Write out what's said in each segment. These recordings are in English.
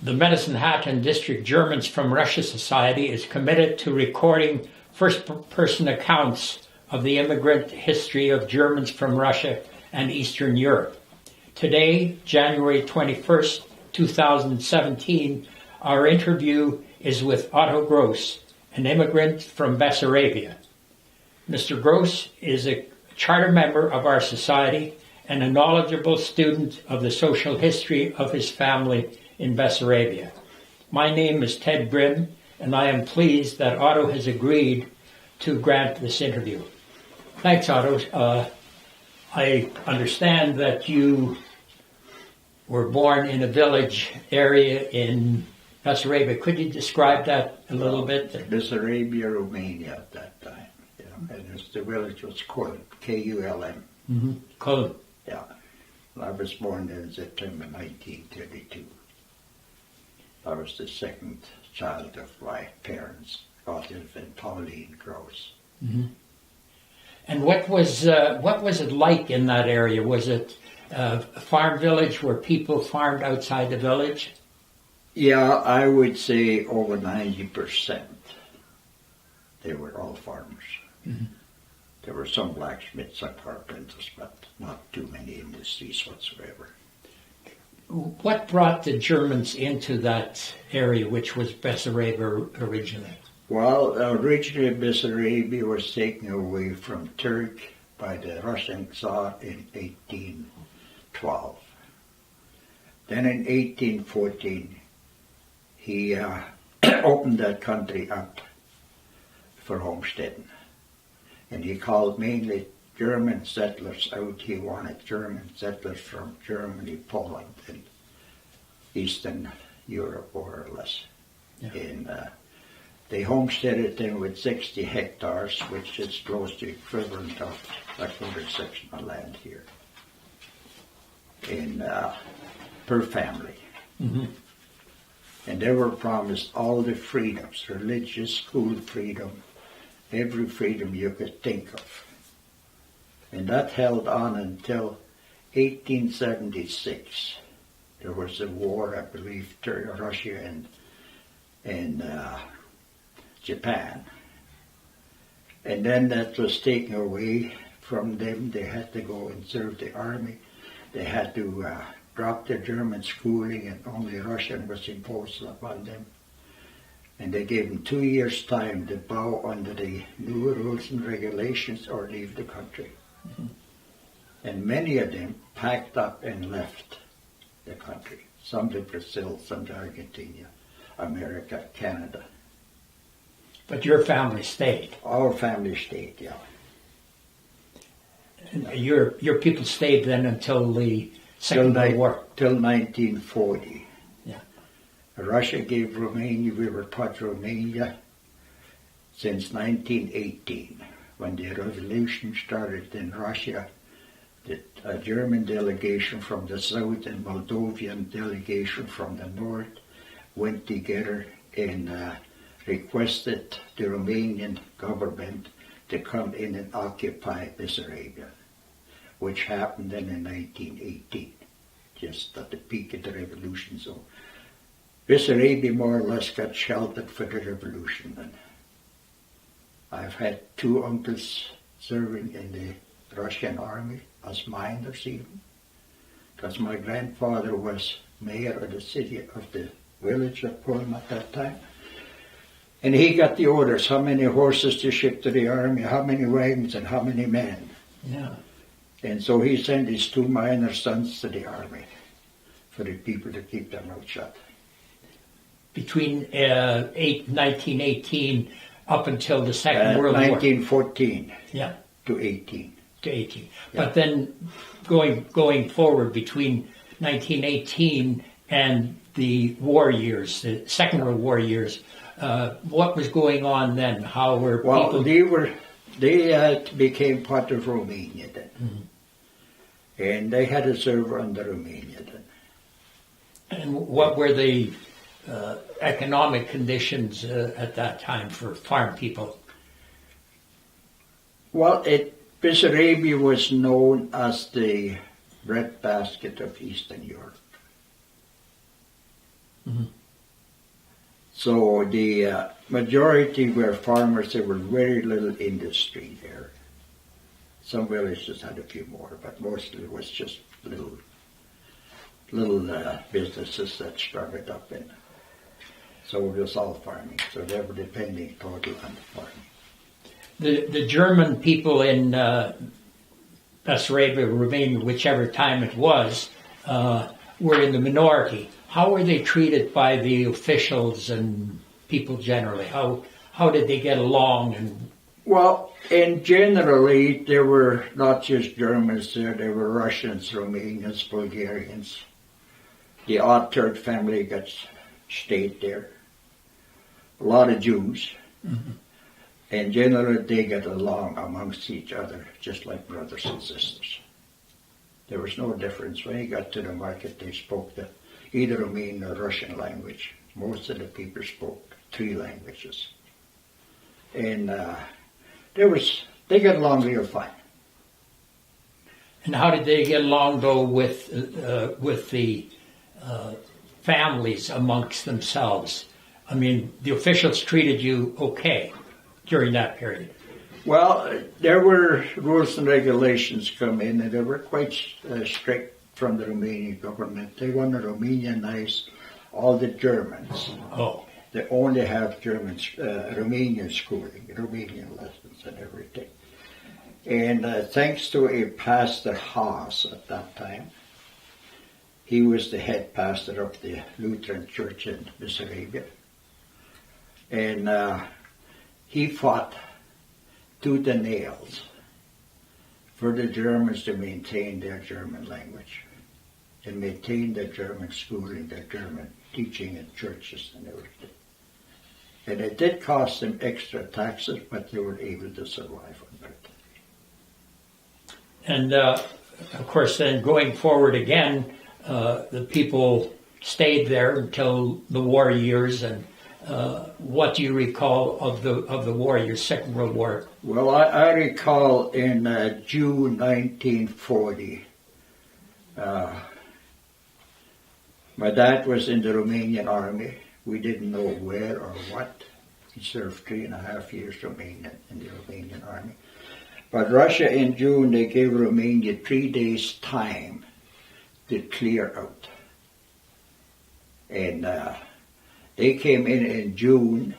The Medicine Hat and District Germans from Russia Society is committed to recording first-person accounts of the immigrant history of Germans from Russia and Eastern Europe. Today, January 21st, 2017, our interview is with Otto Gross, an immigrant from Bessarabia. Mr. Gross is a charter member of our society and a knowledgeable student of the social history of his family in Bessarabia. My name is Ted Brim, and I am pleased that Otto has agreed to grant this interview. Thanks, Otto. I understand that you were born in a village area in Bessarabia. Could you describe that a little bit? Bessarabia, Romania at that time. Yeah. And the village was Kulm, K-U-L-M. Mm-hmm. Kulm. Yeah. I was born there in September 1932. I was the second child of my parents, Otto and Pauline Gross. Mm-hmm. And what was it like in that area? Was it a farm village where people farmed outside the village? Yeah, I would say over 90%. They were all farmers. Mm-hmm. There were some blacksmiths and carpenters, but not too many industries whatsoever. What brought the Germans into that area, which was Bessarabia originally? Well, originally Bessarabia was taken away from Turkey by the Russian Tsar in 1812. Then in 1814, he opened that country up for homesteading. And he called mainly German settlers out. He wanted German settlers from Germany, Poland, and Eastern Europe, more or less. Yeah. And they homesteaded them with 60 hectares, which is close to equivalent of a quarter section of land here, in per family. Mm-hmm. And they were promised all the freedoms, religious, school freedom, every freedom you could think of. And that held on until 1876. There was a war, I believe, Russia and Japan. And then that was taken away from them. They had to go and serve the army. They had to drop their German schooling, and only Russian was imposed upon them. And they gave them 2 years' time to bow under the new rules and regulations or leave the country. Mm-hmm. And many of them packed up and left the country. Some to Brazil, some to Argentina, America, Canada. But your family stayed. Our family stayed, yeah. And your people stayed then until the Second World War? Till 1940. Yeah. Russia gave Romania, we were part of Romania since 1918. When the revolution started in Russia, a German delegation from the south and Moldovan delegation from the north went together and requested the Romanian government to come in and occupy Bessarabia, which happened then in 1918, just at the peak of the revolution. So Bessarabia more or less got sheltered for the revolution then. I've had 2 uncles serving in the Russian army as miners even, because my grandfather was mayor of the city of the village of Kulm at that time. And he got the orders, how many horses to ship to the army, how many wagons and how many men. Yeah. And so he sent his 2 minor sons to the army for the people to keep their mouth shut. Between 1918 up until the Second World War. 1914 yeah. to 18. To 18. Yeah. But then going forward between 1918 and the war years, the Second World War years, what was going on then? How were people... Well, they became part of Romania then. Mm-hmm. And they had to serve under Romania then. And what were the economic conditions at that time for farm people? Well, Bessarabia was known as the breadbasket of Eastern Europe. Mm-hmm. So the majority were farmers. There was very little industry there. Some villages had a few more, but mostly it was just little businesses that started up in. So it was all farming. So they were depending totally on the farming. The German people in Bessarabia, Romania, whichever time it was, were in the minority. How were they treated by the officials and people generally? How did they get along? And Well, in generally, there were not just Germans there were Russians, Romanians, Bulgarians. The odd-third family stayed there. A lot of Jews. Mhm. And generally, they get along amongst each other, just like brothers and sisters. There was no difference. When you got to the market, they spoke either Romanian or Russian language. Most of the people spoke 3 languages. And they got along real fine. And how did they get along though with the families amongst themselves? I mean, the officials treated you okay during that period. Well, there were rules and regulations come in, and they were quite strict from the Romanian government. They want to Romanianize all the Germans. Oh, They only have Romanian schooling, Romanian lessons and everything. And thanks to a pastor Haas at that time, he was the head pastor of the Lutheran church in Bessarabia. And he fought tooth and nails for the Germans to maintain their German language and maintain their German schooling, their German teaching in churches and everything. And it did cost them extra taxes, but they were able to survive on it. and of course, then going forward again, the people stayed there until the war years. And what do you recall of the war years, Second World War? Well, I recall in June 1940, my dad was in the Romanian army. We didn't know where or what. He served 3.5 years in the Romanian army. But Russia in June, they gave Romania 3 days time to clear out. And they came in June.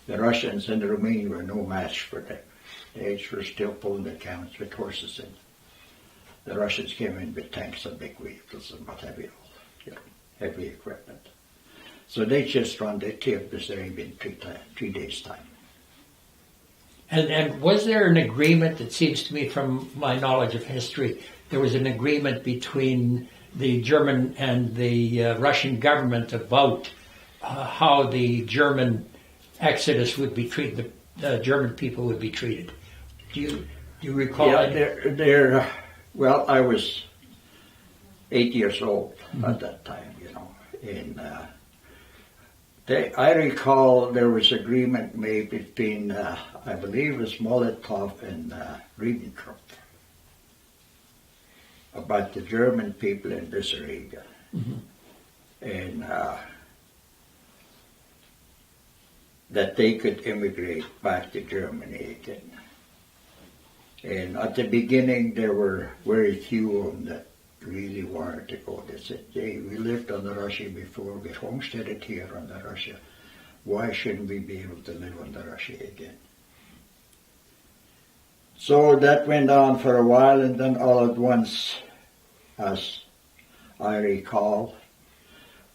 The Russians and the Romanians were no match for them. They were still pulling the camels with horses in. The Russians came in with tanks and big vehicles and what have you, heavy equipment. So they cleared Bessarabia in 3 days' time. And was there an agreement, it seems to me from my knowledge of history, there was an agreement between the German and the Russian government about how the German exodus would be treated, the German people would be treated. Do you recall that? Well, I was 8 years old at that time, and I recall there was agreement made between, I believe it was Molotov and Ribbentrop about the German people in Bessarabia. Mm-hmm. And that they could immigrate back to Germany again. And at the beginning, there were very few of them that really wanted to go. They said, hey, we lived on the Russia before, we homesteaded here on the Russia. Why shouldn't we be able to live on the Russia again? So that went on for a while, and then all at once, as I recall,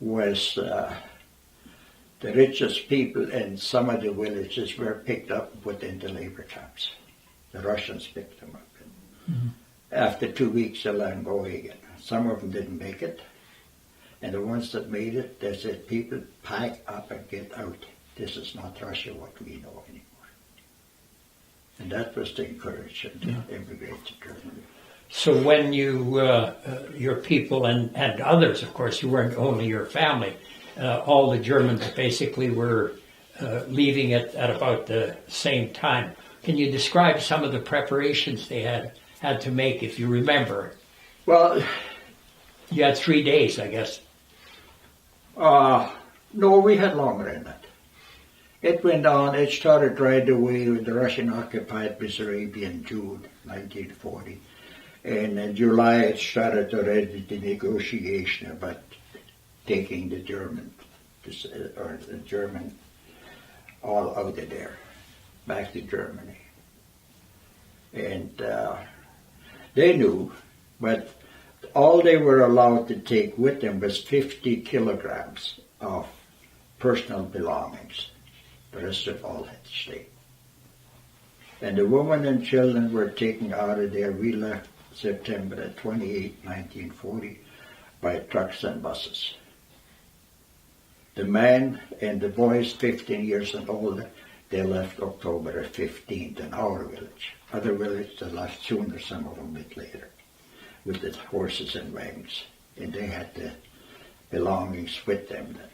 was the richest people in some of the villages were picked up within the labor camps. The Russians picked them up. Mm-hmm. After 2 weeks, they let them go again. Some of them didn't make it. And the ones that made it, they said, people, pack up and get out. This is not Russia what we know anymore. And that was to encourage them to immigrate to Germany. So when your people and others, of course, you weren't only your family, all the Germans basically were leaving it at about the same time. Can you describe some of the preparations they had to make, if you remember? Well, you had 3 days, I guess. No, we had longer than that. It went on, it started right away with the Russian occupied Bessarabia in June 1940. And in July it started already the negotiation about taking the German all out of there, back to Germany. And they knew, but all they were allowed to take with them was 50 kilograms of personal belongings. The rest of all had to stay. And the women and children were taken out of there. We left September the 28th, 1940, by trucks and buses. The men and the boys 15 years and older, they left October the 15th in our village. Other villages they left sooner, some of them a bit later, with the horses and wagons. And they had the belongings with them then.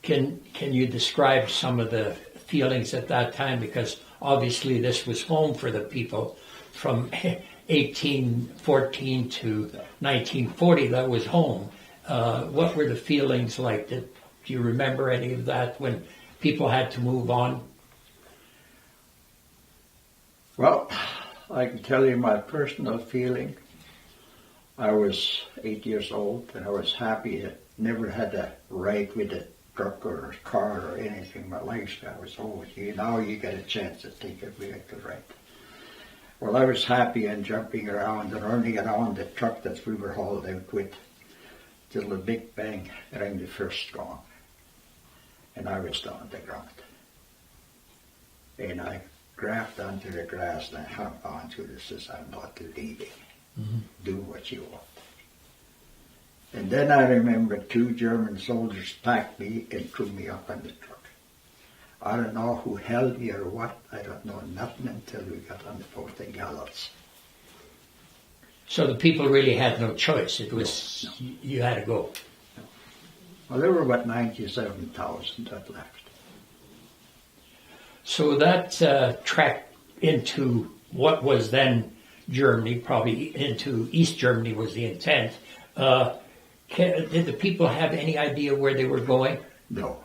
Can you describe some of the feelings at that time? Because obviously this was home for the people from 1814 to 1940. That was home. What were the feelings like? Do you remember any of that when people had to move on? Well, I can tell you my personal feeling. I was 8 years old and I was happy. I never had a ride with a truck or a car or anything in my life. I was always, now you get a chance to take a vehicle ride. Well, I was happy and jumping around and running around the truck that we were hauled out with till the big bang rang the first gong. And I was down on the ground. And I grabbed onto the grass and I hung on to this as I'm not leaving. Mm-hmm. Do what you want. And then I remember 2 German soldiers packed me and threw me up on the truck. I don't know who held me or what. I don't know nothing until we got on the boat in Gallows. So the people really had no choice. It was, no. You had to go. No. Well, there were about 97,000 that left. So that trek into what was then Germany, probably into East Germany was the intent. Did the people have any idea where they were going? No.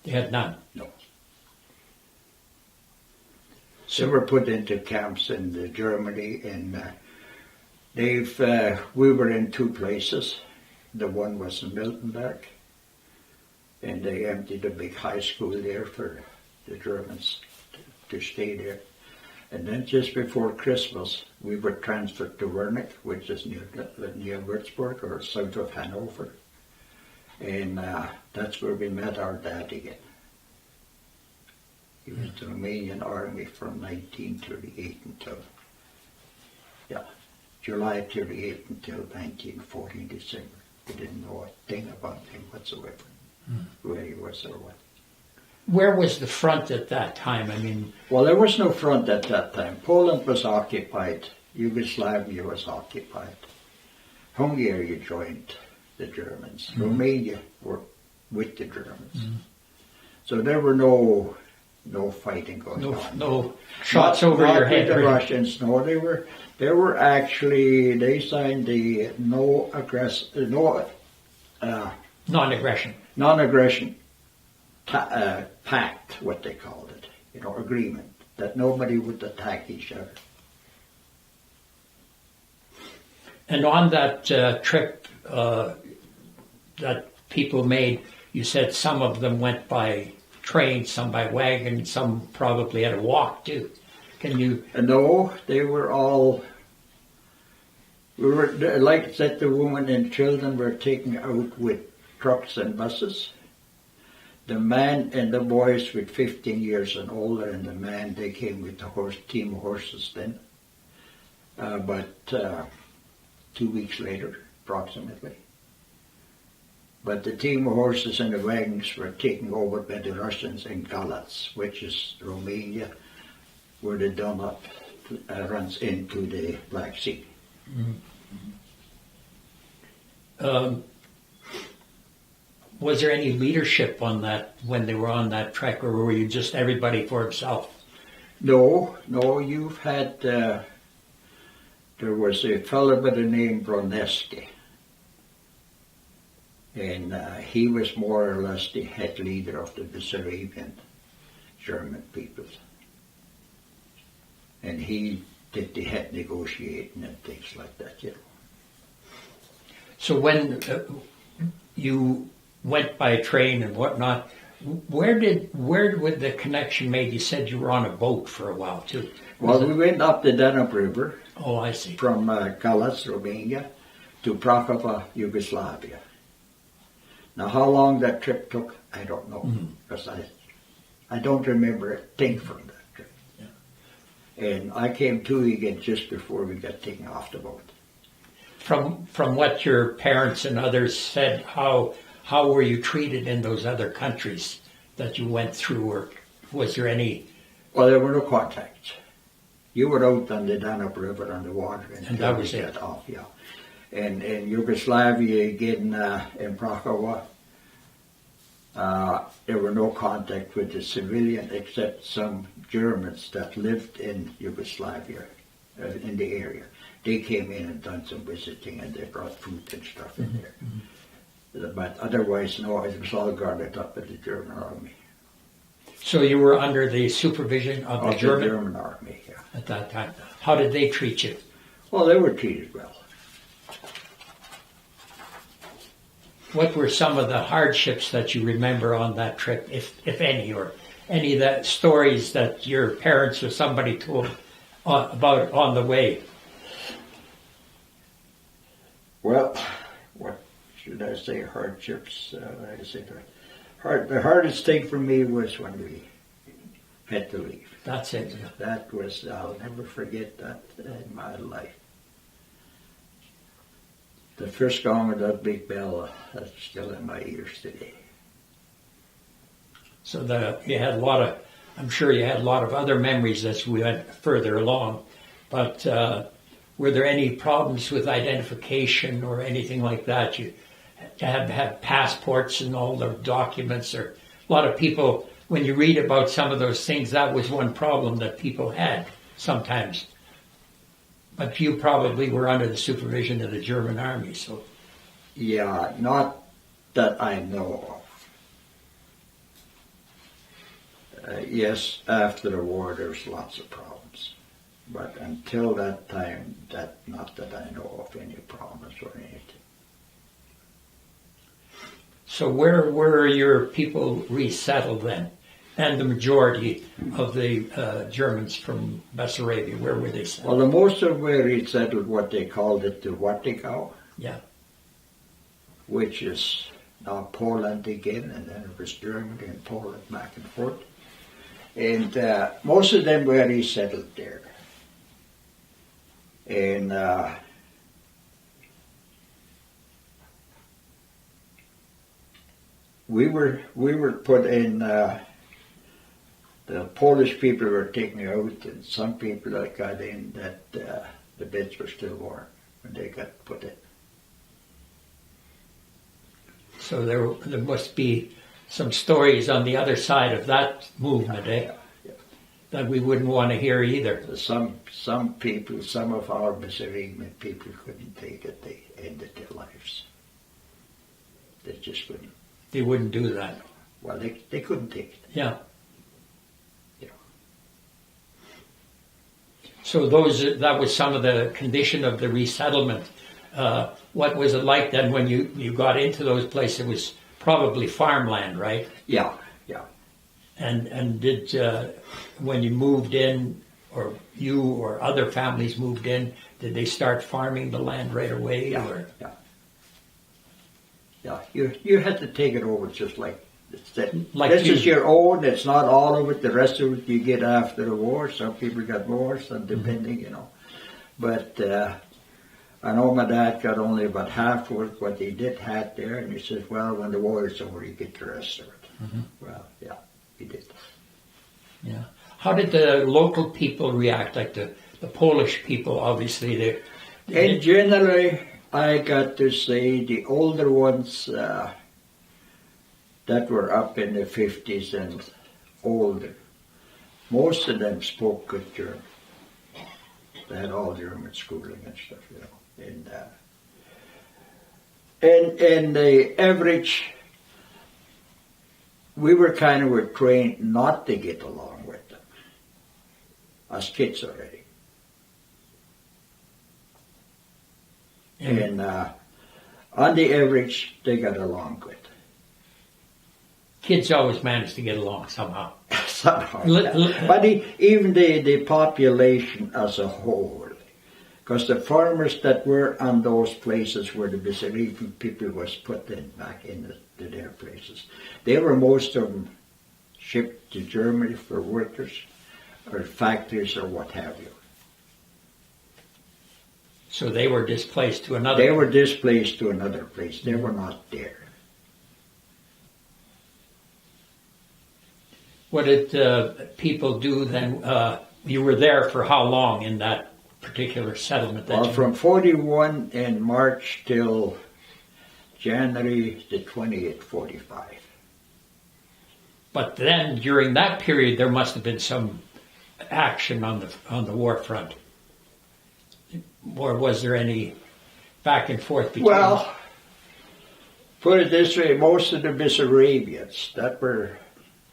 They had none? No. So they were put into camps in Germany, and we were in 2 places. The one was in Miltenberg, and they emptied a big high school there for the Germans to stay there. And then just before Christmas, we were transferred to Wernick, which is near Würzburg or south of Hanover. And that's where we met our dad again. He was in the Romanian army from 1938 until, July 38 until 1940 December. We didn't know a thing about him whatsoever, where he was or what. Where was the front at that time? I mean, well, there was no front at that time. Poland was occupied. Yugoslavia was occupied. Hungary joined the Germans. Mm-hmm. Romania were with the Germans. Mm-hmm. So there were no fighting going on. No shots over your head. The Russians, no. They were actually, they signed the non-aggression pact, what they called it, agreement, that nobody would attack each other. And on that trip that people made, you said some of them went by train, some by wagon, some probably had to walk too. Can you? No, they were all. Like I said, the women and children were taken out with trucks and buses. The men and the boys with 15 years and older, and the men, they came with the team of horses then. But 2 weeks later, approximately. But the team of horses and the wagons were taken over by the Russians in Galatz, which is Romania, where the Donau runs into the Black Sea. Mm-hmm. Was there any leadership on that when they were on that trek, or were you just everybody for himself? No, you've had, there was a fellow by the name Broneski. And he was more or less the head leader of the Bessarabian German peoples. And he did the head negotiating and things like that, you know. So when you went by train and whatnot, where would the connection made? You said you were on a boat for a while too. Well, we went up the Danube River. Oh, I see. From Kalac, Romania, to Prakova, Yugoslavia. Now, how long that trip took, I don't know, because I don't remember a thing from that trip. Yeah. And I came to again just before we got taken off the boat. From what your parents and others said, how were you treated in those other countries that you went through, or was there any? Well, there were no contacts. You were out on the Danube River on the water, and that was it. Off, yeah. And in Yugoslavia again, in Prakova, there were no contact with the civilian except some Germans that lived in Yugoslavia, in the area. They came in and done some visiting, and they brought food and stuff in there. Mm-hmm. But otherwise, no, it was all guarded up by the German army. So you were under the supervision of the German army, yeah. At that time. How did they treat you? Well, they were treated well. What were some of the hardships that you remember on that trip, if any, or any of the stories that your parents or somebody told about on the way? Well, what should I say? Hardships. The hardest thing for me was when we had to leave. That's it. That was, I'll never forget that in my life. The first gong of that big bell, that's still in my ears today. So you had I'm sure you had a lot of other memories as we went further along, but were there any problems with identification or anything like that? You had passports and all the documents, or a lot of people, when you read about some of those things, that was one problem that people had sometimes. But you probably were under the supervision of the German army, so. Yeah, not that I know of. Yes, after the war there was lots of problems. But until that time, not that I know of any problems or anything. So where were your people resettled then? And the majority of the Germans from Bessarabia, where were they settled? Well, the most of them were resettled what they called it the Wattigau. Yeah. Which is now Poland again, and then it was Germany and Poland back and forth. And most of them were resettled there. And we were put in. The Polish people were taken out, and some people that got in that the beds were still warm when they got put in. So there must be some stories on the other side of that movement, eh? Yeah. That we wouldn't want to hear either. Some people, some of our Bessarabian people couldn't take it. They ended their lives. They just couldn't. They wouldn't do that. Well, they couldn't take it. Yeah. Yeah. So that was some of the condition of the resettlement. What was it like then when you got into those places? It was probably farmland, right? Yeah. And did when you moved in, or you or other families moved in, did they start farming the land right away? Yeah. You had to take it over just like this is your own. It's not all of it. The rest of it you get after the war. Some people got more, some depending, you know. But I know my dad got only about half of what he did had there, and he says, well, when the war is over, you get the rest of it. Mm-hmm. Well, yeah, he did. Yeah. How did the local people react? Like the Polish people, obviously. And generally, I got to say the older ones that were up in the 50s and older, most of them spoke good German. They had all German schooling and stuff, you know. And And the average, we were trained not to get along with them as kids already. And on the average, they got along good. Kids always manage to get along somehow. Somehow. But even the population as a whole, because the farmers that were on those places where the Bessarabia people was put in back into their places, they were most of them shipped to Germany for workers or factories or what have you. So they were displaced to another. They were displaced to another place. They were not there. What did people do then? You were there for how long in that particular settlement? Well, from 41 in March till January the 20th, 45. But then during that period, there must have been some action on the war front. Or was there any back and forth between? Well, put it this way, most of the Bessarabians that were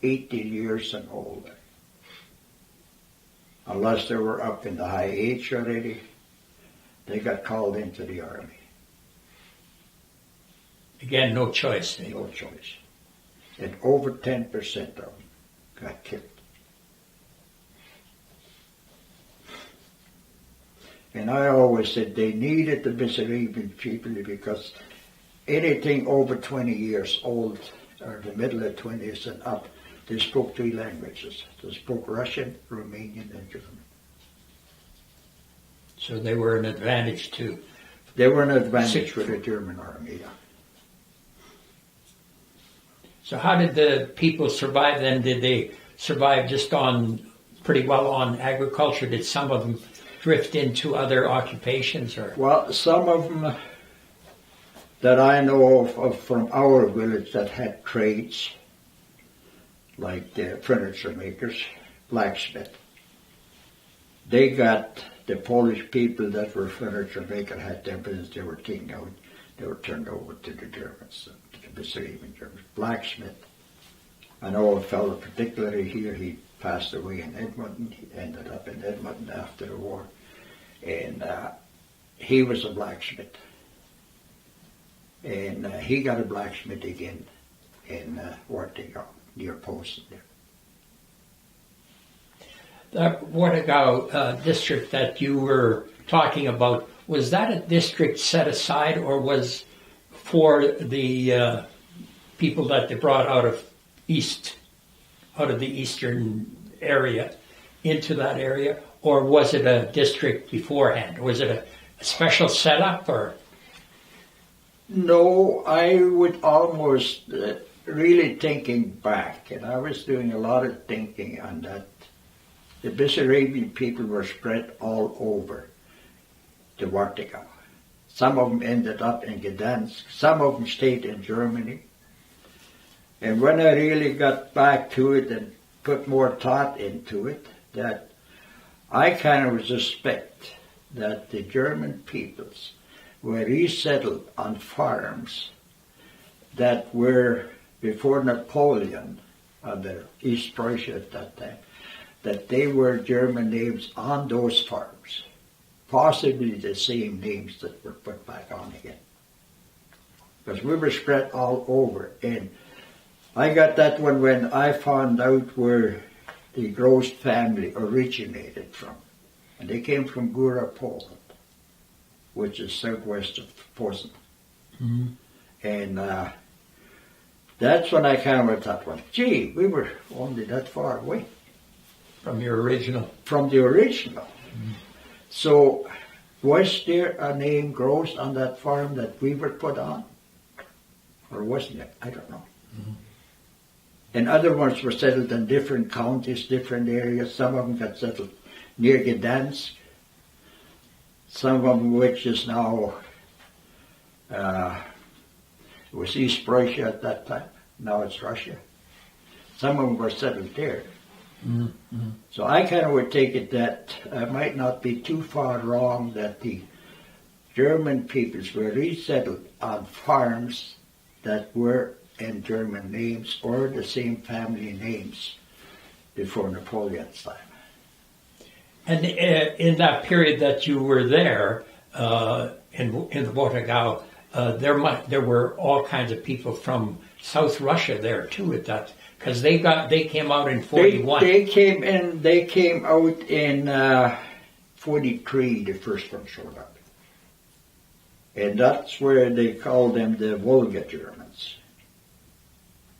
18 years and older, unless they were up in the high age already, they got called into the army. Again, no choice. No choice. And over 10% of them got killed. And I always said they needed the Bessarabian people because anything over 20 years old, or the middle of 20s and up, they spoke 3 languages. They spoke Russian, Romanian, and German. So they were an advantage too. They were an advantage for the German army, yeah. So how did the people survive then? Did they survive just pretty well on agriculture? Did some of them drift into other occupations? Or? Well, some of them that I know of from our village that had trades, like the furniture makers, blacksmith. They got the Polish people that were furniture makers, had their business, they were taken out, they were turned over to the Germans, to the Bessarabian Germans. Blacksmith, I know a fellow particularly here, he passed away in Edmonton, he ended up in Edmonton after the war, and he was a blacksmith. And he got a blacksmith again in Wartegau, near Posen there. The Wartegau district that you were talking about, was that a district set aside or was for the people that they brought out of the eastern area into that area, or was it a district beforehand? Was it a special setup or? No, I would almost really thinking back, and I was doing a lot of thinking on that. The Bessarabian people were spread all over the Wartegau. Some of them ended up in Gdansk, some of them stayed in Germany. And when I really got back to it and put more thought into it, that I kind of suspect that the German peoples were resettled on farms that were before Napoleon, the East Prussia at that time, that they were German names on those farms. Possibly the same names that were put back on again. Because we were spread all over. And I got that one when I found out where the Gross family originated from. And they came from Góra, Poland, which is southwest of Posen. Mm-hmm. And that's when I kind of thought, well, gee, we were only that far away. From your original? From the original. Mm-hmm. So, was there a name Gross on that farm that we were put on? Or wasn't it? I don't know. Mm-hmm. And other ones were settled in different counties, different areas. Some of them got settled near Gdansk. Some of them, which is now, it was East Prussia at that time. Now it's Russia. Some of them were settled there. Mm-hmm. So I kind of would take it that I might not be too far wrong that the German peoples were resettled on farms that were in German names or the same family names before Napoleon's time. And in that period that you were there in Botagau, there were all kinds of people from South Russia there too at that, because they came out in 41. They came out in 43. The first one showed up, and that's where they called them the Volga Germans.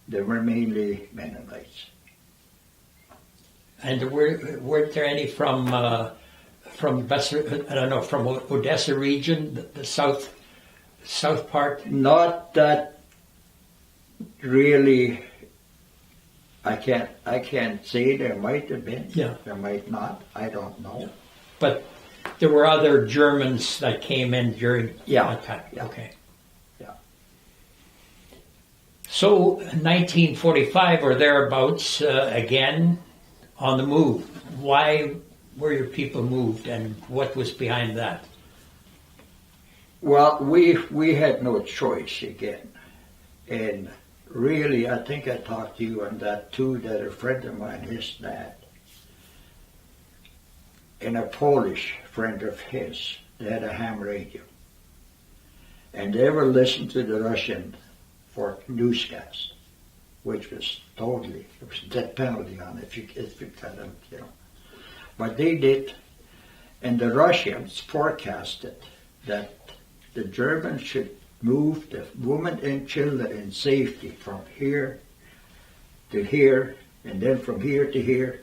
They were mainly Mennonites. And weren't there any from from Odessa region, the south part? Not that really. I can't say. There might have been. Yeah. There might not. I don't know. But there were other Germans that came in during that time. Yeah. Okay. Yeah. So 1945 or thereabouts, again on the move. Why were your people moved, and what was behind that? Well, we had no choice again, and really, I think I talked to you on that too. That a friend of mine, his dad, and a Polish friend of his, they had a ham radio, and they were listening to the Russian for newscast, which was totally, there was a death penalty on it if you tell them, you know. But they did, and the Russians forecasted that the Germans should move the women and children in safety from here to here, and then from here to here,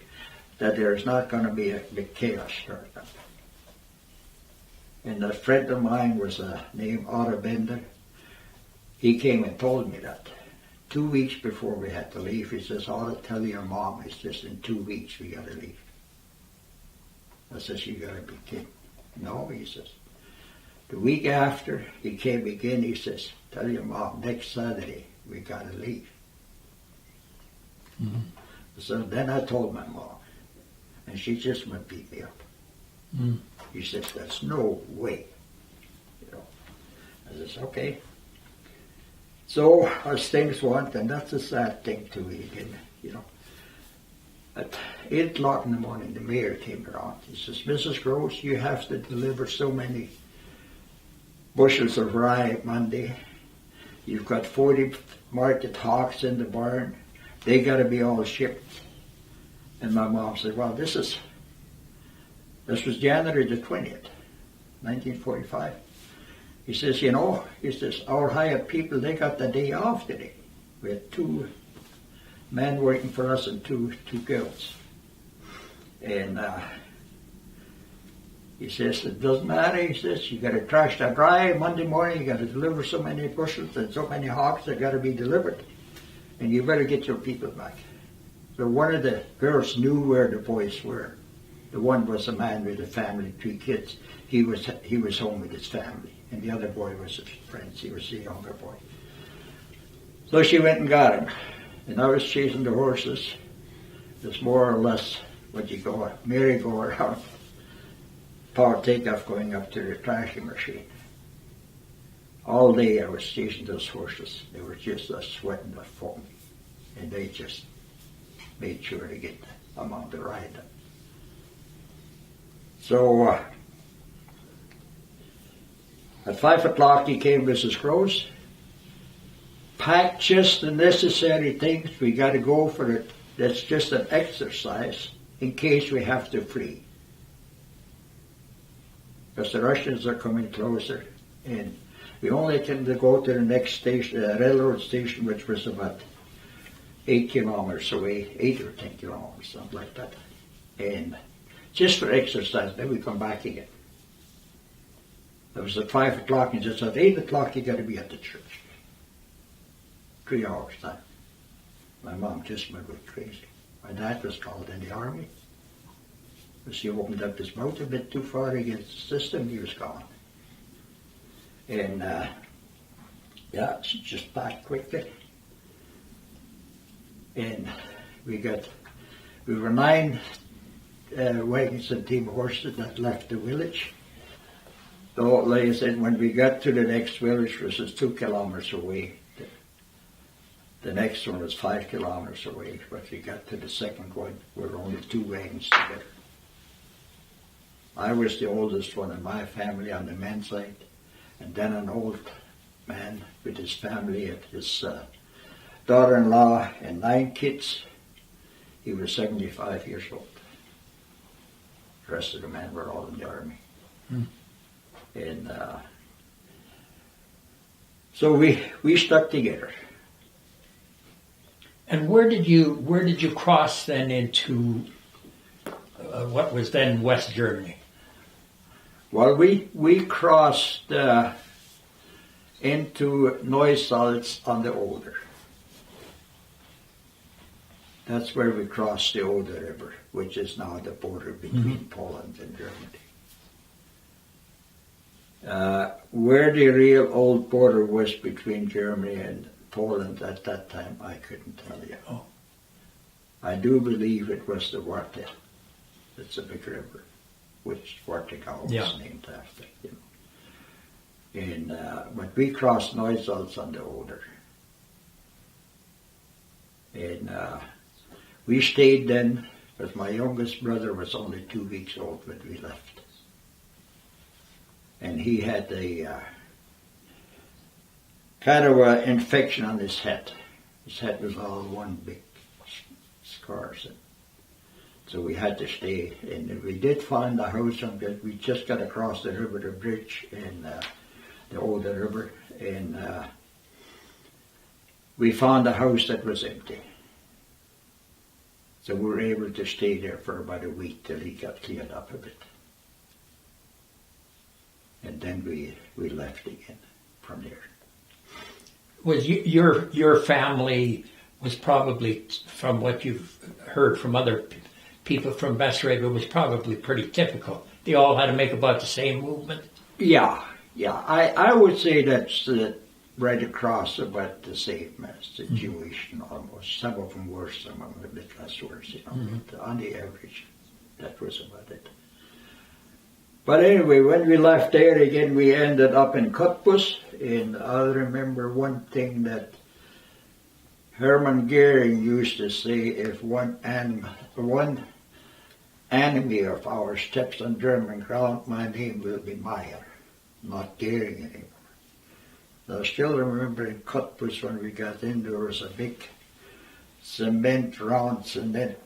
that there's not going to be a big chaos starting up. And a friend of mine was named Otto Bender. He came and told me that 2 weeks before we had to leave. He says, "Otto, tell your mom, it's just in 2 weeks we got to leave." I says, "You got to be kidding." "No," he says. The week after, he came again. He says, "Tell your mom, next Saturday we got to leave." Mm-hmm. So then I told my mom, and she just went beat me up. Mm. He says, "There's no way." You know. I says, "Okay." So as things went, and that's a sad thing too, again, you know. At 8 o'clock in the morning, the mayor came around. He says, "Mrs. Gross, you have to deliver so many bushels of rye Monday. You've got 40 market hogs in the barn. They got to be all shipped." And my mom said, "Well, this was January the 20th, 1945. He says, "You know," he says, "our hired people, they got the day off today. We had 2 men working for us and two girls." And he says, "It doesn't matter." He says, "You got to trash that rye Monday morning. You got to deliver so many bushels and so many hogs that got to be delivered. And you better get your people back." So one of the girls knew where the boys were. The one was a man with a family, 3 kids. He was home with his family. And the other boy was his friends. He was the younger boy. So she went and got him. And I was chasing the horses. It's more or less what you call a merry-go-round, power takeoff going up to the trashing machine. All day I was chasing those horses. They were just sweating the foam. And they just made sure to get them on the ride. So at 5 o'clock he came, Mrs. Gross, packed just the necessary things. We got to go for it. That's just an exercise in case we have to flee. Because the Russians are coming closer, and we only can go to the next station, railroad station, which was about 8 kilometers away, 8 or 10 kilometers, something like that. And just for exercise, then we come back again. It was at 5 o'clock, and just at 8 o'clock you got to be at the church. 3 hours time. My mom just went crazy. My dad was called in the army. As he opened up his mouth a bit too far against the system, he was gone. And she just packed quickly. And we were 9 wagons and team of horses that left the village. So, like I said, when we got to the next village, which was 2 kilometers away, the next one was 5 kilometers away, but we got to the second one, we were only 2 wagons together. I was the oldest one in my family on the men's side, and then an old man with his family, his daughter-in-law and 9 kids. He was 75 years old. The rest of the men were all in the army. And so we stuck together. And where did you cross then into what was then West Germany? Well, we crossed into Neusalz on the Oder. That's where we crossed the Oder River, which is now the border between Poland and Germany. Where the real old border was between Germany and Poland at that time, I couldn't tell you. Oh. I do believe it was the Warta. It's a big river, which Wartegau was named after. You know. And but we crossed Neusalz on the Oder. And we stayed then, because my youngest brother was only 2 weeks old when we left. And he had a kind of an infection on his head. His head was all one big scars. So we had to stay. And we did find a house on that. We just got across the river, the bridge, and the Oder River. And we found a house that was empty. So we were able to stay there for about a week till he got cleared up a bit. And then we left again from there. Was your family was probably, from what you've heard from other people from Bessarabia, was probably pretty typical. They all had to make about the same movement. Yeah. I would say that's right across about the same as the Jewish, almost. Some of them worse, some of them a bit less worse, you know. But on the average, that was about it. But anyway, when we left there again, we ended up in Cottbus, and I remember one thing that Hermann Goering used to say: if one enemy of ours steps on German ground, my name will be Meyer, not Goering anymore. I still remember in Cottbus when we got in, there was a big round cement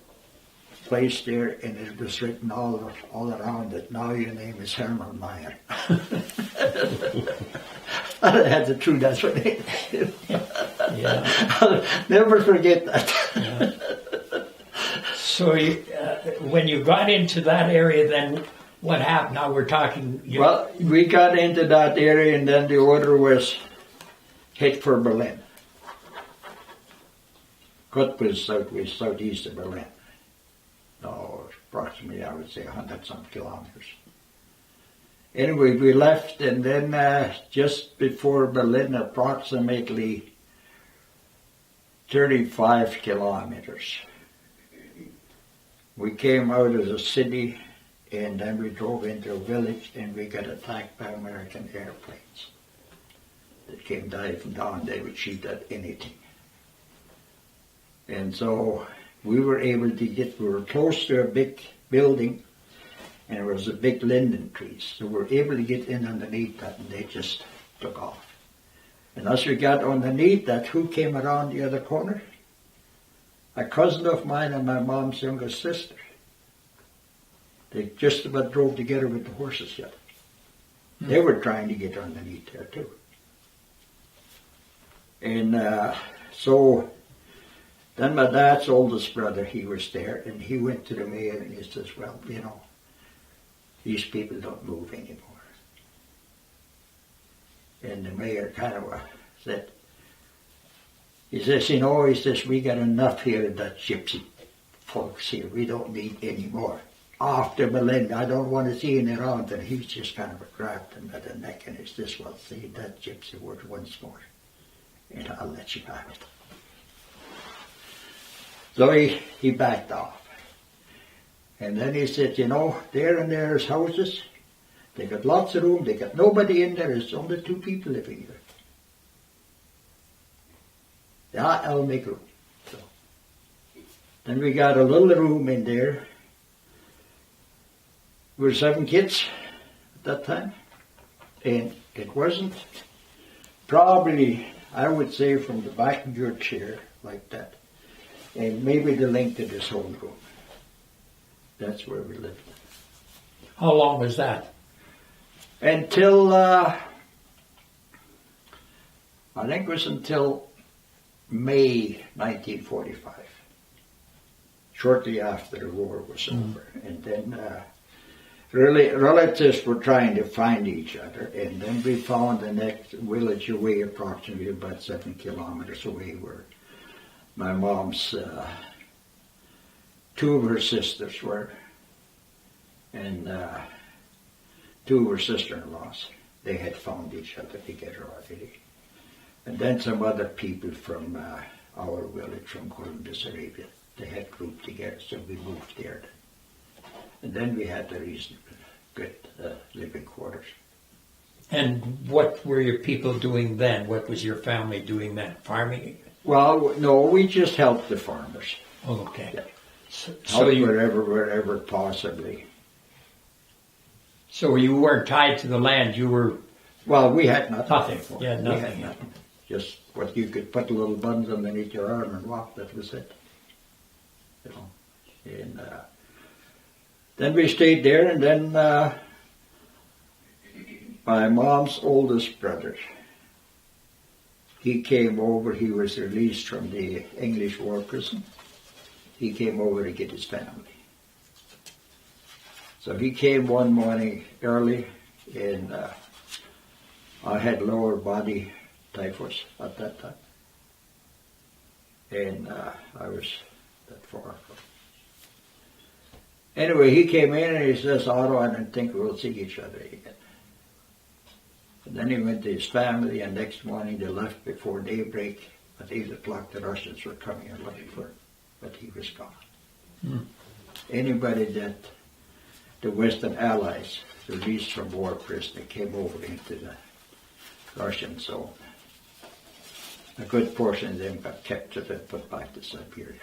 place there, and it was written all around it, now your name is Hermann Meyer. I had to true that's what it is. Yeah. I'll never forget that. Yeah. So when you got into that area, then what happened? Now we're talking... Well, we got into that area, and then the order was hit for Berlin. Cottbus southeast of Berlin. No, approximately, I would say, 100-some kilometers. Anyway, we left, and then just before Berlin, approximately 35 kilometers, we came out of the city, and then we drove into a village, and we got attacked by American airplanes that came diving down. They would shoot at anything. And so we were able to we were close to a big building, and there was a big linden trees. So we were able to get in underneath that, and they just took off. And as we got underneath that, who came around the other corner? A cousin of mine and my mom's youngest sister. They just about drove together with the horses yet. They were trying to get underneath there too. And so then my dad's oldest brother, he was there, and he went to the mayor and he says, well, you know, these people don't move anymore. And the mayor kind of said, he says, you know, he says, we got enough here of that gypsy folks here. We don't need any more. After Berlin, I don't want to see any around. And he just kind of grabbed him by the neck and he says, well, say that gypsy word once more, and I'll let you have it. So he backed off. And then he said, you know, there and there's houses. They got lots of room. They got nobody in there. There's only 2 people living there. Yeah, I'll make room. So, then we got a little room in there. We were 7 kids at that time. And it wasn't probably, I would say, from the back of your chair, like that, and maybe the length of this whole room. That's where we lived. How long was that? Until, I think it was until May 1945, shortly after the war was over. And then really relatives were trying to find each other, and then we found the next village away, approximately about 7 kilometers away, where my mom's 2 of her sisters were, and 2 of her sister-in-laws. They had found each other together already. And then some other people from our village, from Bessarabia, they had grouped together, so we moved there. And then we had the reasonable good living quarters. And what were your people doing then? What was your family doing then? Farming? Well, no, we just helped the farmers. Oh, okay. Yeah. So Helped you wherever possibly. so you weren't tied to the land. You were Well, we had nothing. Nothing. before. Yeah, We nothing. had nothing. Just what you could put little buns underneath your arm and walk. That was it. You know. And then we stayed there, and then my mom's oldest brother, he came over. He was released from the English war prison. He came over to get his family. So he came one morning early, and I had lower body typhus at that time. And I was that far. Anyway, he came in and he says, Otto, I don't think we'll see each other again. And then he went to his family, and next morning they left before daybreak. At 8 o'clock the Russians were coming and looking for him, but he was gone. Anybody that the Western Allies released from war prison came over into the Russian zone. A good portion of them got captured and put back to Siberia.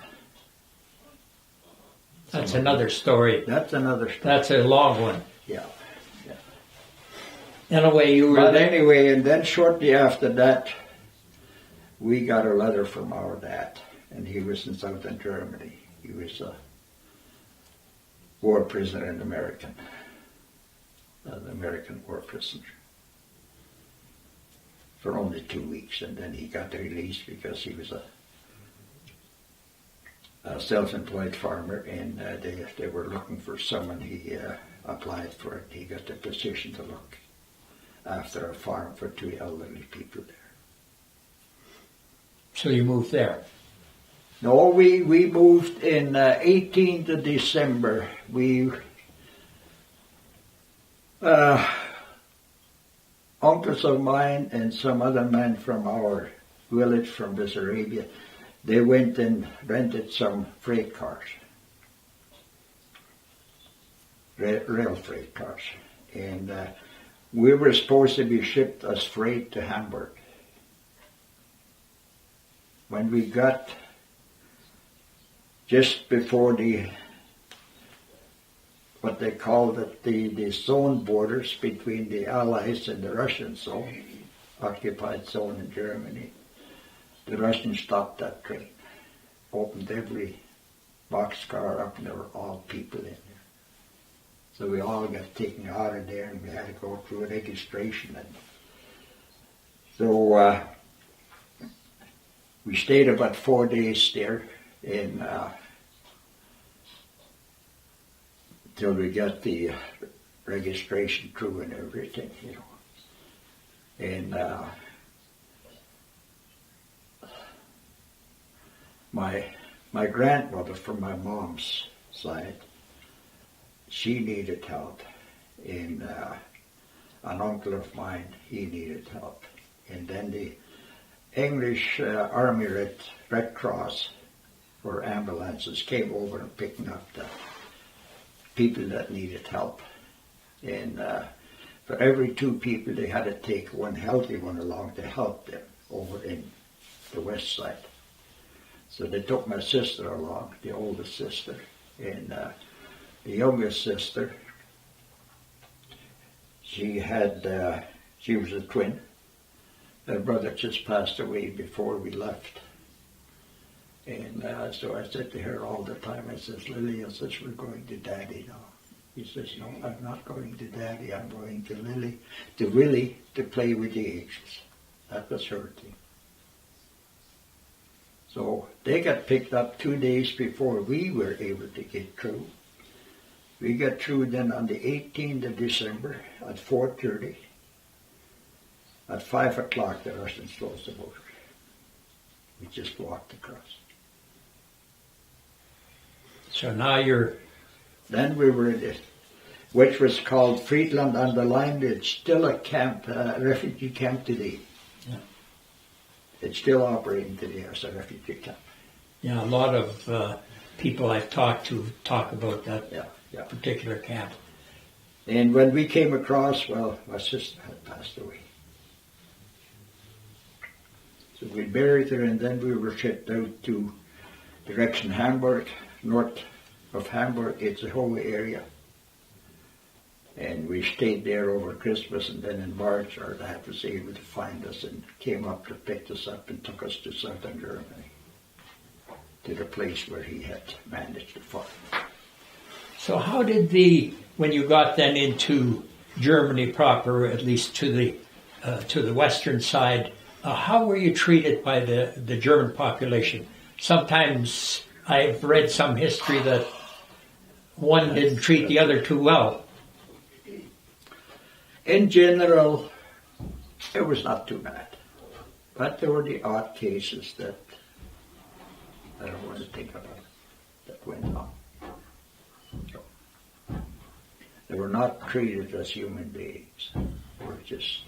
That's another story. That's another story. That's a long one. Yeah. In a way, you were But there. anyway, and then shortly after that, we got a letter from our dad, and he was in southern Germany. He was a war prisoner in American, an American war prisoner, for only 2 weeks, and then he got released because he was a self-employed farmer, and they were looking for someone. He applied for it. He got the position to look after a farm for 2 elderly people there. So you moved there. No, we moved in 18th of December. We uncles of mine and some other men from our village from Bessarabia, they went and rented some freight cars, rail freight cars, and we were supposed to be shipped as freight to Hamburg. When we got just before what they called it, the zone borders between the Allies and the Russian zone, occupied zone in Germany, the Russians stopped that train, opened every boxcar up, and there were all people in there. So we all got taken out of there, and we had to go through a registration. And so we stayed about 4 days there, and till we got the registration through and everything, you know. And my grandmother from my mom's side, she needed help, and an uncle of mine, he needed help. And then the English Army Red Cross or ambulances came over and picked up the people that needed help. And for every 2 people, they had to take one healthy one along to help them over in the west side. So they took my sister along, the oldest sister, and the youngest sister. She was a twin. Her brother just passed away before we left. And so I said to her all the time, I says, Lily, I says, we're going to Daddy now. He says, no, I'm not going to Daddy, I'm going to Willie to play with the angels. That was her thing. So they got picked up 2 days before we were able to get through. We got through then on the 18th of December at 4:30. At 5 o'clock, the Russians closed the border. We just walked across. So now you're... Then we were in it, which was called Friedland on the Line. It's still a camp, refugee camp today. Yeah. It's still operating today as a refugee camp. Yeah, a lot of people I've talked to talk about that Yeah. particular camp. And when we came across, well, my sister had passed away. So we buried her, and then we were shipped out to direction Hamburg, north of Hamburg. It's a whole area. And we stayed there over Christmas, and then in March, our dad was able to find us and came up to pick us up and took us to southern Germany, to the place where he had managed to farm. So how did when you got then into Germany proper, at least to the western side, how were you treated by the German population? Sometimes I've read some history that one didn't treat the other too well. In general, it was not too bad. But there were the odd cases that I don't want to think about that went on. So, they were not treated as human beings. They were just...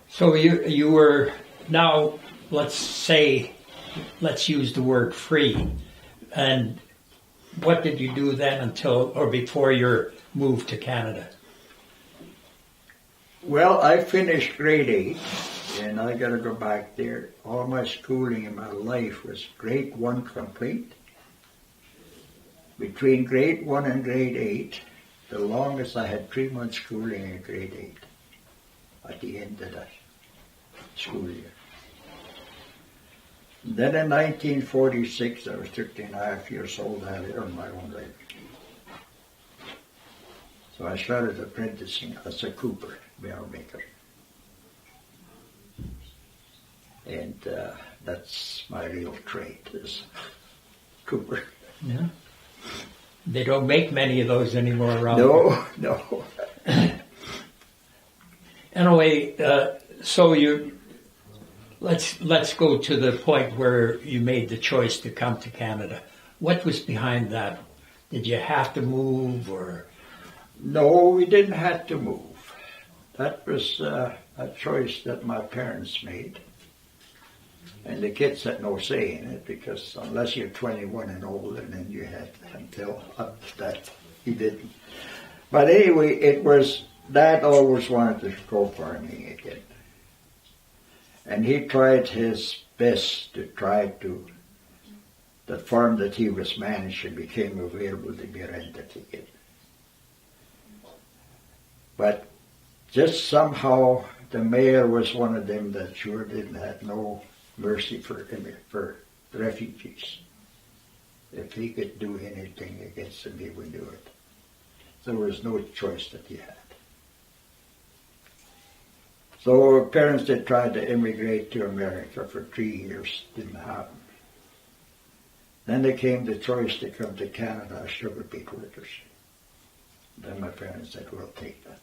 So you were now, let's use the word free. And what did you do then until or before your move to Canada? Well, I finished grade 8, and I got to go back there. All my schooling in my life was grade 1 complete. Between grade 1 and grade 8, the longest I had 3 months schooling in grade 8 at the end of that school year. Then in 1946, I was 13.5 years old, I had earned my own living. So I started apprenticing as a cooper, barrel maker. And that's my real trade, is cooper. Yeah. They don't make many of those anymore around. No. Anyway, so let's go to the point where you made the choice to come to Canada. What was behind that? Did you have to move, or? No, we didn't have to move. That was a choice that my parents made. And the kids had no say in it, because unless you're 21 and older, then you had until up to that. He didn't. But anyway, it was, Dad always wanted to go farming again. And he tried his best to the farm that he was managing became available to be rented again. But just somehow the mayor was one of them that sure didn't have no mercy for refugees. If he could do anything against them, he would do it. There was no choice that he had. So our parents did try to immigrate to America for 3 years. Didn't happen. Then there came the choice to come to Canada as sugar beet workers. Then my parents said, we'll take that.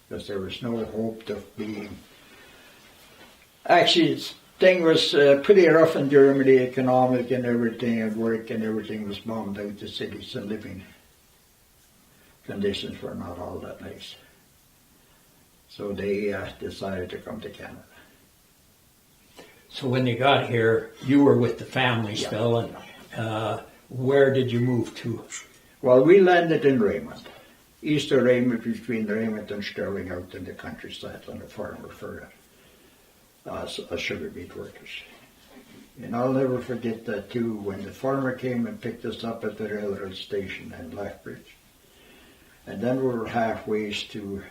Because there was no hope of being... Actually, thing was pretty rough in Germany, economic and everything, and work and everything was bombed out the cities, and living conditions were not all that nice. So they decided to come to Canada. So when you got here, you were with the family still, and where did you move to? Well, we landed in Raymond. East of Raymond, between Raymond and Sterling, out in the countryside on a farm for sugar beet workers. And I'll never forget that too, when the farmer came and picked us up at the railroad station in Lethbridge. And then we were halfway to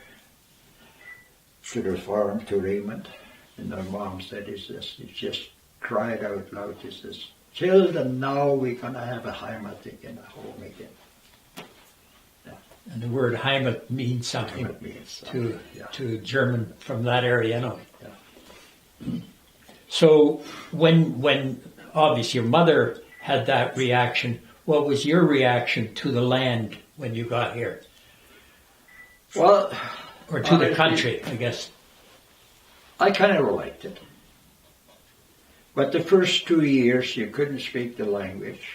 the farm, to Raymond. And our mom said, he just cried out loud, he says, "Children, now we're going to have a heimat again, a home again." And the word Heimat means something, to German from that area, no? Yeah. So when obviously your mother had that reaction, what was your reaction to the land when you got here? Well, or to the country, I guess. I kind of liked it. But the first 2 years you couldn't speak the language.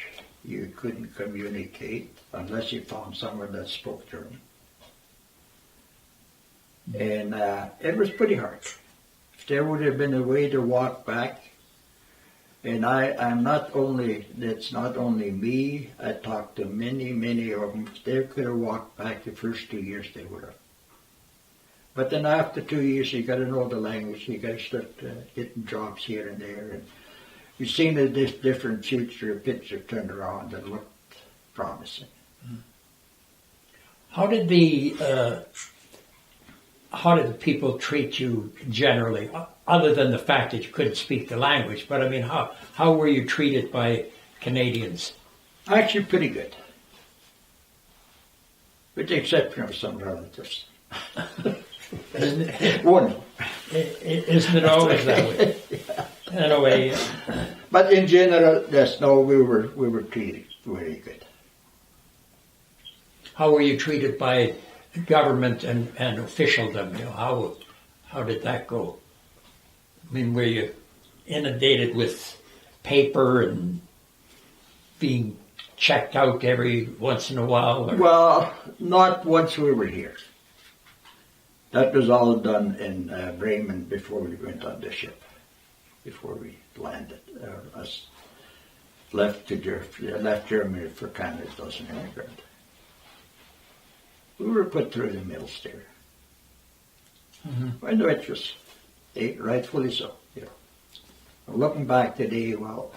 You couldn't communicate unless you found someone that spoke German. And it was pretty hard. If there would have been a way to walk back, and it's not only me, I talked to many of them. If they could have walked back the first 2 years, they would have. But then after 2 years, you got to know the language. You got to start getting jobs here and there. And you've seen a different future, a picture turned around that looked promising. How did the people treat you generally, other than the fact that you couldn't speak the language? But I mean, how were you treated by Canadians? Actually, pretty good, with the exception of some relatives. Isn't it, One. isn't it always that way? In a way. But in general, yes, no, we were treated very good. How were you treated by government and officialdom? You know, how did that go? I mean, were you inundated with paper and being checked out every once in a while? Or? Well, not once we were here. That was all done in Bremen before we went on the ship, before we landed. Us left Germany for Canada as an immigrant. We were put through the mills there. Mm-hmm. And which was rightfully so. You know. Looking back today, well,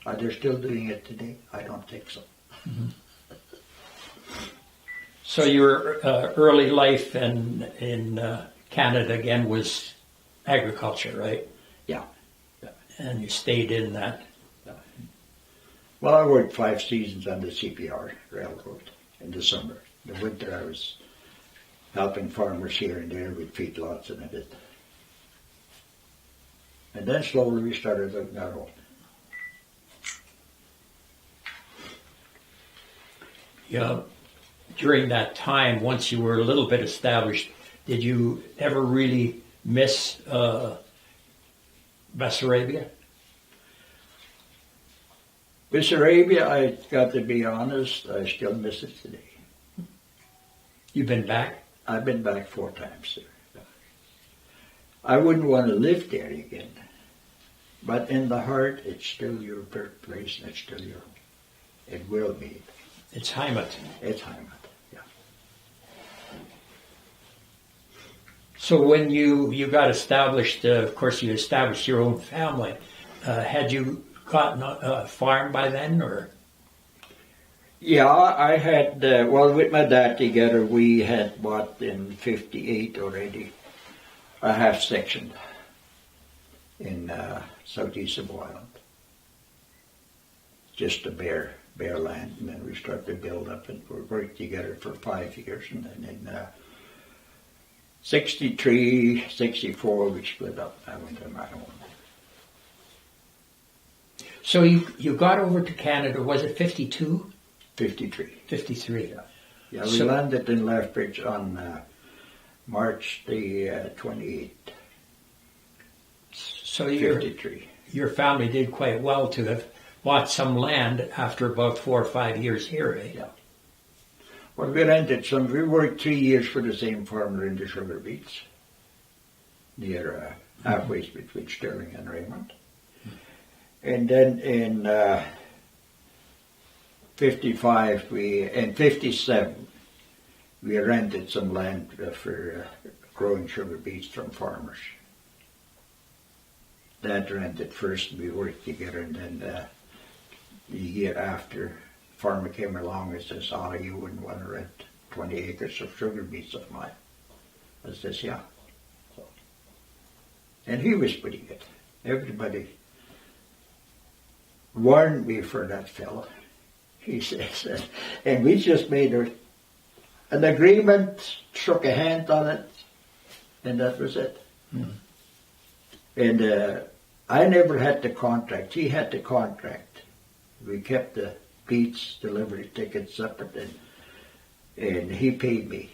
are they still doing it today? I don't think so. Mm-hmm. So your early life in Canada again was agriculture, right? Yeah. And you stayed in that. Yeah. Well, I worked 5 seasons on the CPR railroad in the summer. In the winter, I was helping farmers here and there with feedlots and a bit. And then slowly we started looking at our own. Yeah. During that time, once you were a little bit established, did you ever really miss Bessarabia? Bessarabia, I got to be honest, I still miss it today. You've been back? I've been back 4 times, sir. I wouldn't want to live there again. But in the heart, it's still your birthplace and it's still your home. It will be. It's Heimat. It's Heimat. So when you got established, of course you established your own family. Had you gotten a farm by then, or? Yeah, I had, with my dad together, we had bought in 58 already a half section in southeast of Ireland. Just a bare land, and then we started to build up and we worked together for 5 years, and then in 63, 64, we split up. I went on my own. So you got over to Canada, was it 52? 53. 53. Yeah, we landed in Lethbridge on March the 28th. So 53. Your family did quite well to have bought some land after about 4 or 5 years here, eh? Yeah. Well, we rented some. We worked 3 years for the same farmer in the sugar beets, near halfway between Sterling and Raymond. And then in 55, in 57, we rented some land for growing sugar beets from farmers. Dad rented first, and we worked together, and then the year after, farmer came along and says, "Oh, you wouldn't want to rent 20 acres of sugar beets of mine." I says, "Yeah." So, and he was pretty good. Everybody warned me for that fellow, he says. And we just made an agreement, shook a hand on it, and that was it. Mm. And I never had the contract. He had the contract. We kept the beets delivery tickets separate, and he paid me.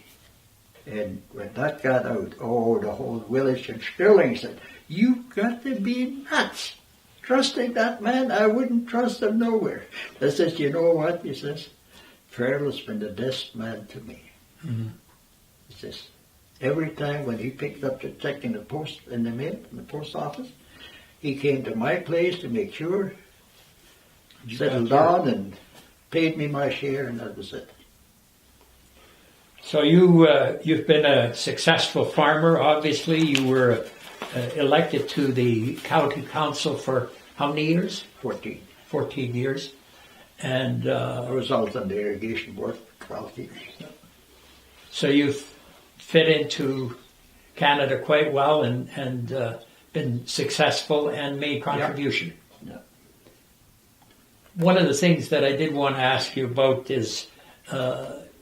And when that got out, oh, the whole village in Stirling said, "You've got to be nuts. Trusting that man, I wouldn't trust him nowhere." I says, "You know what?" He says, "Farrell has been the best man to me." Mm-hmm. He says, every time when he picked up the check in the post, in the mail, in the post office, he came to my place to make sure, settled down and paid me my share, and that was it. So you've been a successful farmer. Obviously, you were elected to the county council for how many years? 14. 14 years. And I was out on the irrigation board for 12 years. So you've fit into Canada quite well and been successful and made contribution. Yeah. One of the things that I did want to ask you about is,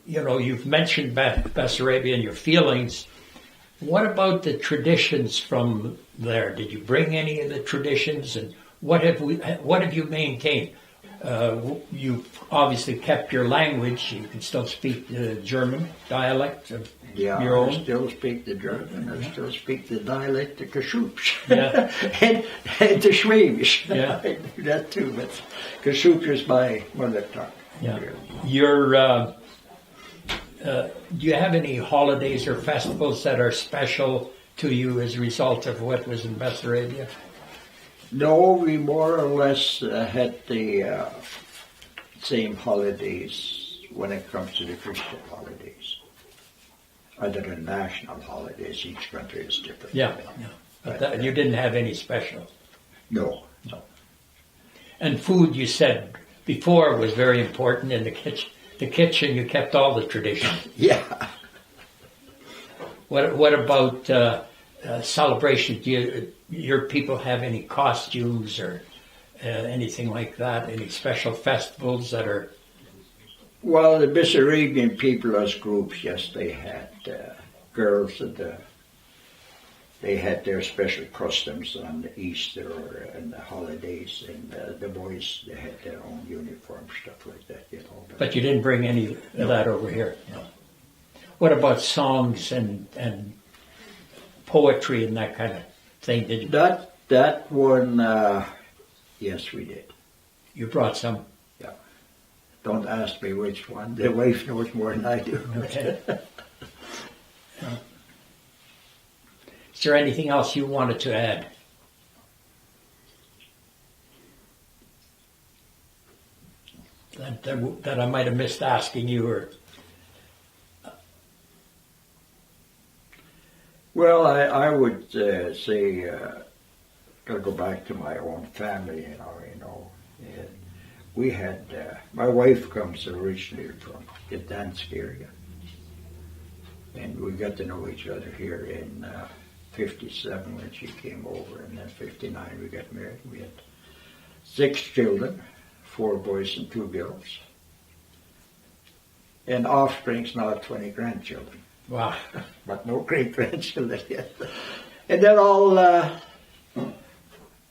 you've mentioned Bessarabia and your feelings. What about the traditions from there? Did you bring any of the traditions, and what have you maintained? You obviously kept your language. You can still speak the German dialect of your own. I still speak the German. I still speak the dialect of Kashups. Yeah. and the Schwabish. Yeah. I do that too, but Kashups is my mother tongue. Yeah. Do you have any holidays or festivals that are special to you as a result of what was in Bessarabia? No, we more or less had the same holidays when it comes to the Christian holidays. Other than national holidays, each country is different. Yeah. But you didn't have any special? No. And food, you said before, was very important in the kitchen. The kitchen, you kept all the traditions. Yeah. What about celebrations? Do your people have any costumes or anything like that? Any special festivals that are? Well, the Bessarabian people as groups, yes, they had girls and they had their special customs on the Easter and the holidays, and the boys, they had their own uniform, stuff like that, But you didn't bring any of that over here? No. What about songs and poetry and that kind of thing? Did you? That one, yes, we did. You brought some? Yeah. Don't ask me which one. The wife knows more than I do. Okay. Is there anything else you wanted to add? That I might have missed asking you, or? Well, I would say, gotta go back to my own family, and we had, my wife comes originally from the Gdansk area, and we got to know each other here in 57 when she came over, and then 59 we got married. We had 6 children, 4 boys and 2 girls, and offspring's now 20 grandchildren. Wow. But no great-grandchildren yet. And they're all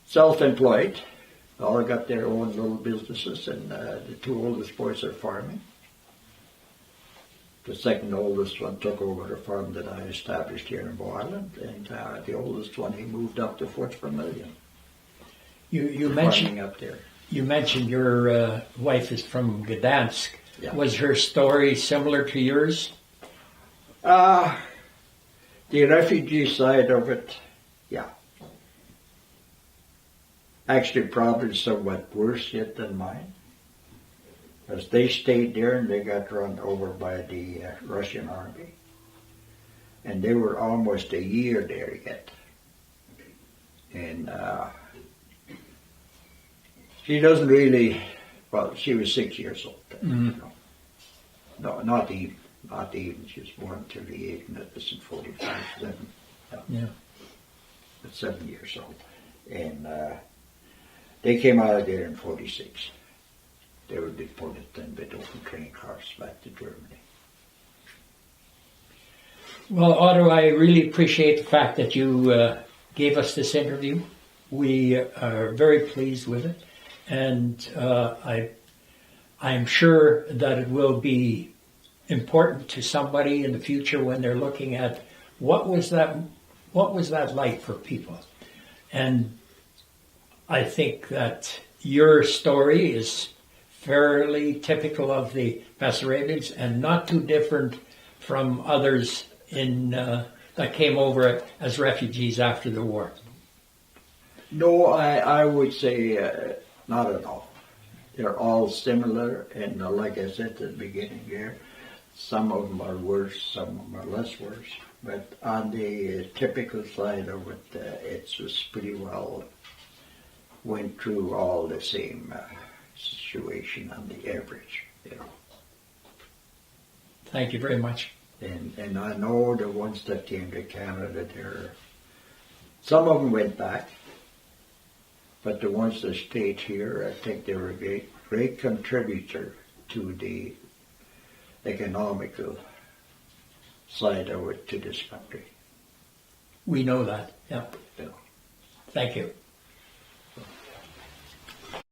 self-employed. All got their own little businesses, and the 2 oldest boys are farming. The second oldest one took over the farm that I established here in Bow Island, and the oldest one, he moved up to Fort Vermilion. You mentioned up there. You mentioned your wife is from Gdansk. Yeah. Was her story similar to yours? The refugee side of it, yeah. Actually, probably somewhat worse yet than mine. Because they stayed there and they got run over by the Russian army. And they were almost a year there yet. And she doesn't really, well, she was 6 years old then. You know. No, not even. Not even. She was born in 38 and that was in 45, 7. Yeah. But 7 years old. And they came out of there in 46. They were deported then with open train cars back to Germany. Well, Otto, I really appreciate the fact that you gave us this interview. We are very pleased with it, and I'm sure that it will be important to somebody in the future when they're looking at what was that like for people. And I think that your story is fairly typical of the Bessarabians and not too different from others that came over as refugees after the war. No, I would say not at all. They're all similar, and like I said at the beginning here, some of them are worse, some of them are less worse. But on the typical side of it, it was pretty well went through all the same situation on the average, you know. Thank you very much. And I know the ones that came to Canada, some of them went back, but the ones that stayed here, I think they were a great contributor to the economical side of it to this country. We know that, yeah. Yeah. Thank you.